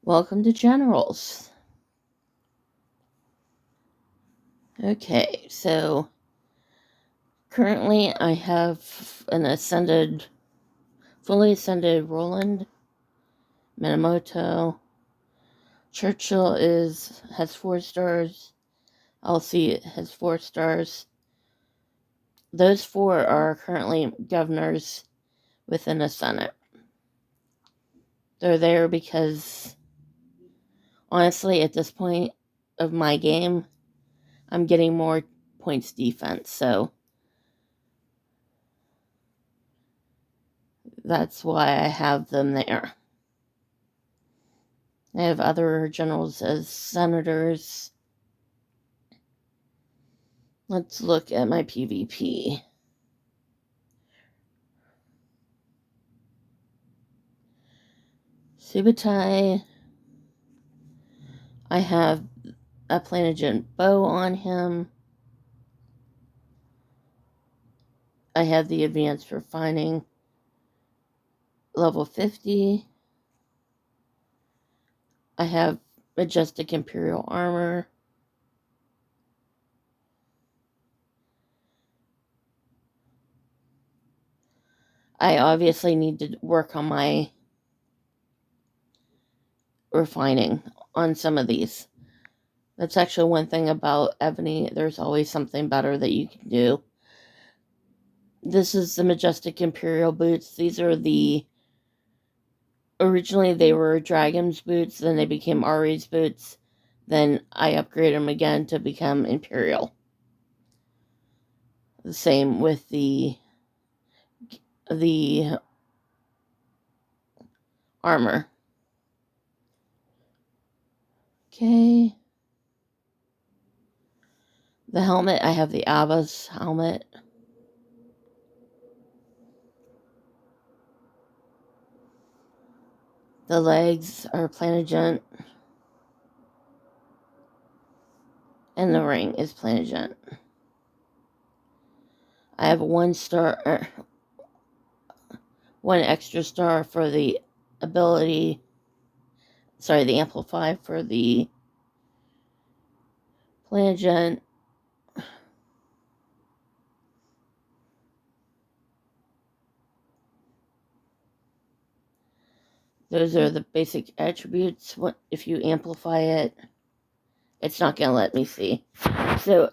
Welcome to Generals. Okay, so currently I have an fully ascended Roland, Minamoto. Churchill has 4 stars. Elsie has 4 stars. Those 4 are currently governors within the Senate. They're there because, honestly, at this point of my game, I'm getting more points defense, so that's why I have them there. I have other generals as senators. Let's look at my PvP. Subutai. I have a Plantagenet bow on him. I have the advanced refining level 50. I have majestic imperial armor. I obviously need to work on my refining on some of these. That's actually one thing about Ebony. There's always something better that you can do. This is the majestic imperial boots. These are originally they were Dragon's boots, then they became Ari's boots. Then I upgraded them again to become Imperial. The same with the armor. Okay. The helmet, I have the Abbas helmet. The legs are Plantagenet. And the ring is Plantagenet. I have 1 star, 1 extra star for the ability, the amplify for the Plantagenet. Those are the basic attributes. If you amplify it, it's not going to let me see. So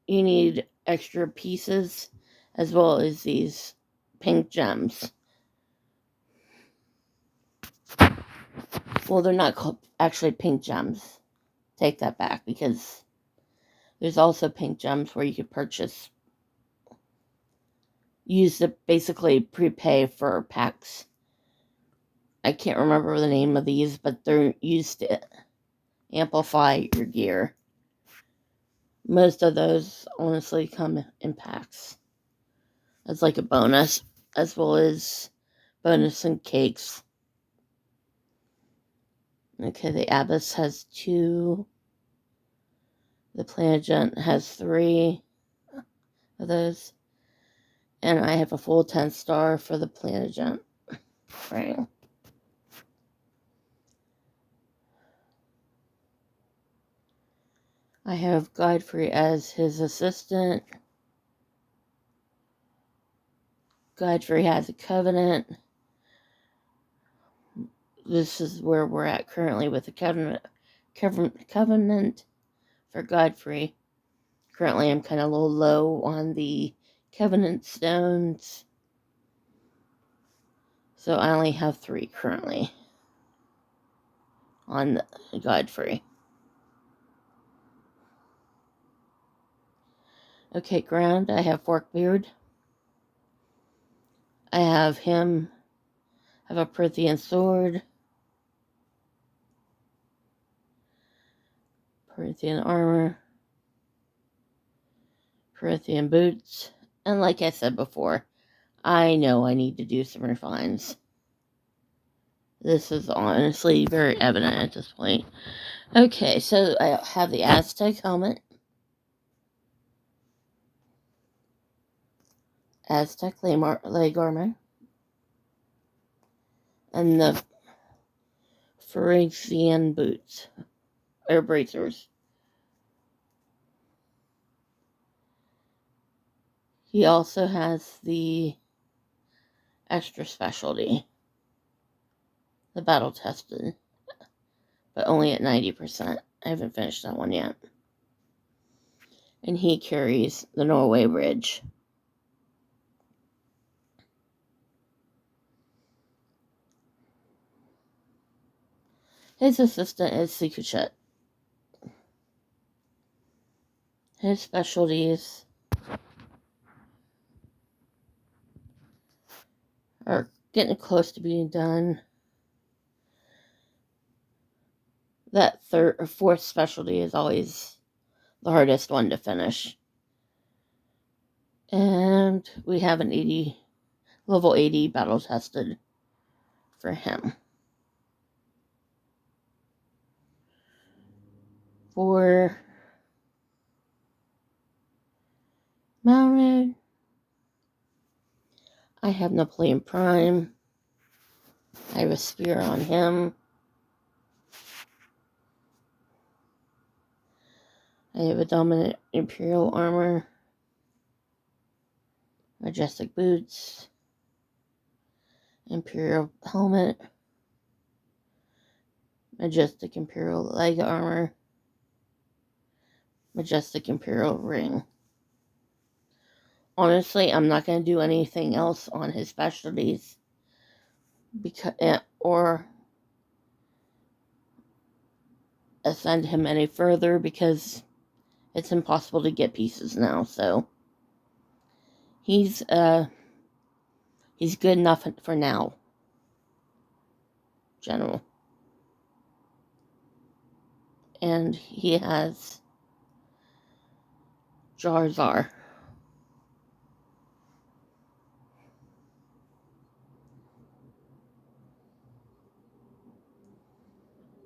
you need extra pieces as well as these pink gems. Well, they're not called actually pink gems. Take that back, because there's also pink gems where you could use to basically prepay for packs. I can't remember the name of these, but they're used to amplify your gear. Most of those honestly come in packs as like a bonus, as well as bonus and cakes. Okay, the Abbas has 2. The Plantagenet has 3 of those. And I have a full 10 star for the Plantagenet ring. I have Godfrey as his assistant. Godfrey has a covenant. This is where we're at currently with the covenant for Godfrey. Currently, I'm kind of a little low on the covenant stones, so I only have 3 currently on Godfrey. Okay, ground, I have Forkbeard. I have him have a Prythian sword, Prythian armor, Prythian boots, and like I said before, I know I need to do some refines. This is honestly very evident at this point. Okay, so I have the Aztec helmet, Aztec leg armor, and the Phrygian boots, or bracers. He also has the extra specialty, the battle tested, but only at 90%. I haven't finished that one yet. And he carries the Norway Ridge. His assistant is Sikuchet. His specialties are getting close to being done. That third or fourth specialty is always the hardest one to finish. And we have an level 80 battle tested for him. For mounted, I have Napoleon Prime. I have a spear on him. I have a dominant Imperial armor, majestic boots, Imperial helmet, majestic Imperial leg armor, majestic Imperial ring. Honestly, I'm not going to do anything else on his specialties or ascend him any further because it's impossible to get pieces now. So he's good enough for now, General. And he has Jar Jar.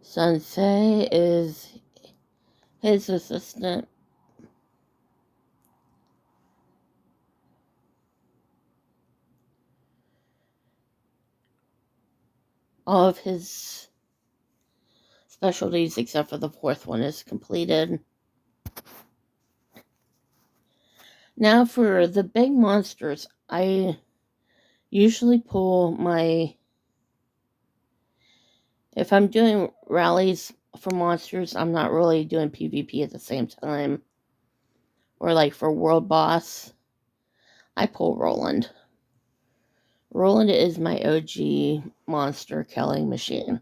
Sensei is his assistant. All of his specialties, except for the fourth one, is completed. Now for the big monsters, I usually pull if I'm doing rallies for monsters, I'm not really doing PvP at the same time. Or like for World Boss, I pull Roland. Roland is my OG monster killing machine.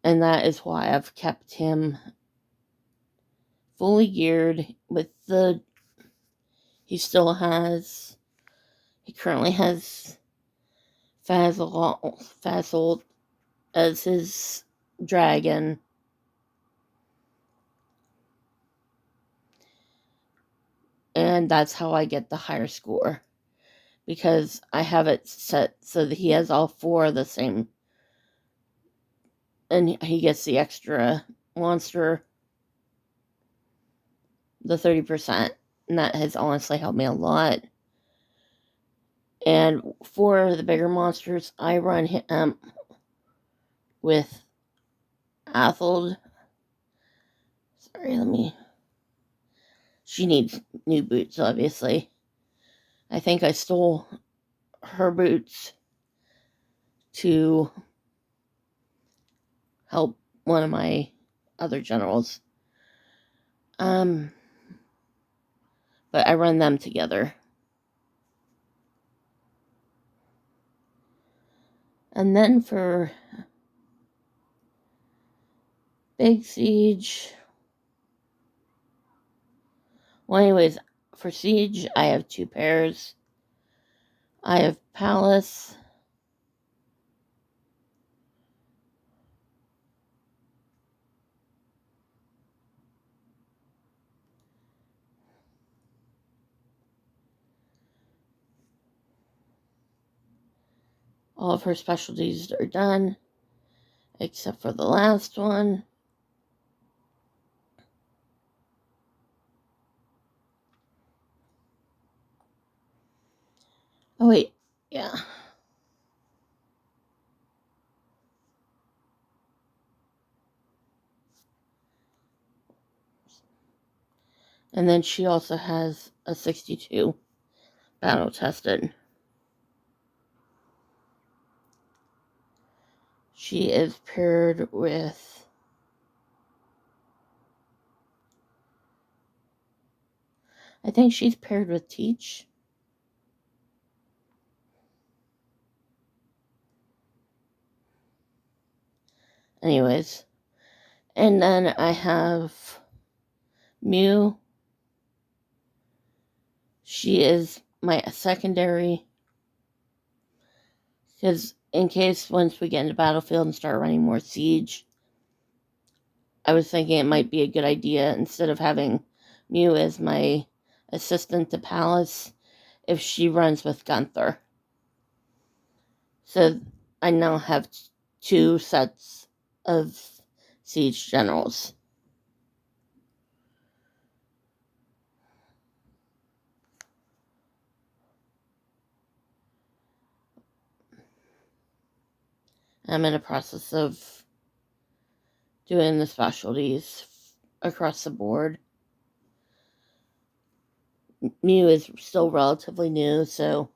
And that is why I've kept him fully geared with he currently has Fazold as his dragon. And that's how I get the higher score. Because I have it set so that he has all four of the same. And he gets the extra monster, the 30%. And that has honestly helped me a lot. And for the bigger monsters, I run him with Athold. Sorry, she needs new boots, obviously. I think I stole her boots to help one of my other generals. But I run them together. And then for Big Siege, well, anyways, for Siege, I have 2 pairs. I have Palace. All of her specialties are done, except for the last one. Oh, wait, yeah. And then she also has a 62 battle tested. She is paired with I think she's paired with Teach. Anyways. And then I have Mew. She is my secondary. Because in case once we get into Battlefield and start running more Siege, I was thinking it might be a good idea, instead of having Mew as my assistant to Palace, if she runs with Gunther. So I now have 2 sets of Siege generals. I'm in the process of doing the specialties across the board. Mew is still relatively new, so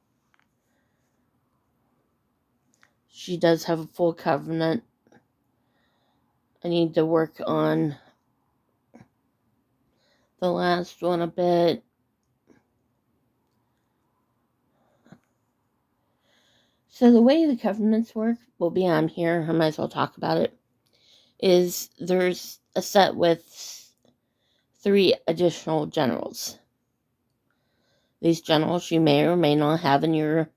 she does have a full covenant. I need to work on the last one a bit. So the way the covenants work will be on here. I might as well talk about it. Is there's a set with 3 additional generals. These generals you may or may not have in your,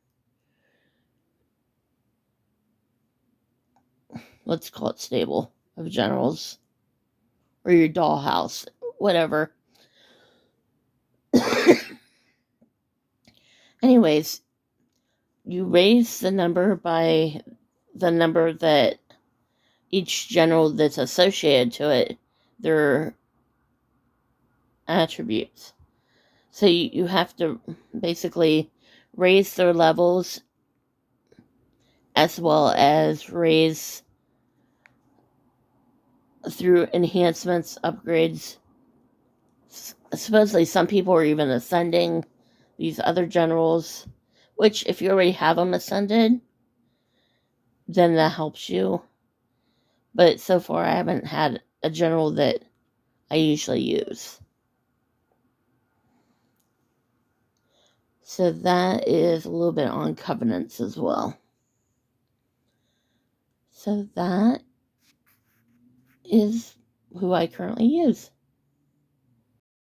let's call it, stable of generals, or your dollhouse, whatever. Anyways, you raise the number by the number that each general that's associated to it, their attributes. So you have to basically raise their levels, as well as raise through enhancements, upgrades. Supposedly some people are even ascending these other generals, which if you already have them ascended, then that helps you. But so far I haven't had a general that I usually use. So that is a little bit on covenants as well. So that is who I currently use.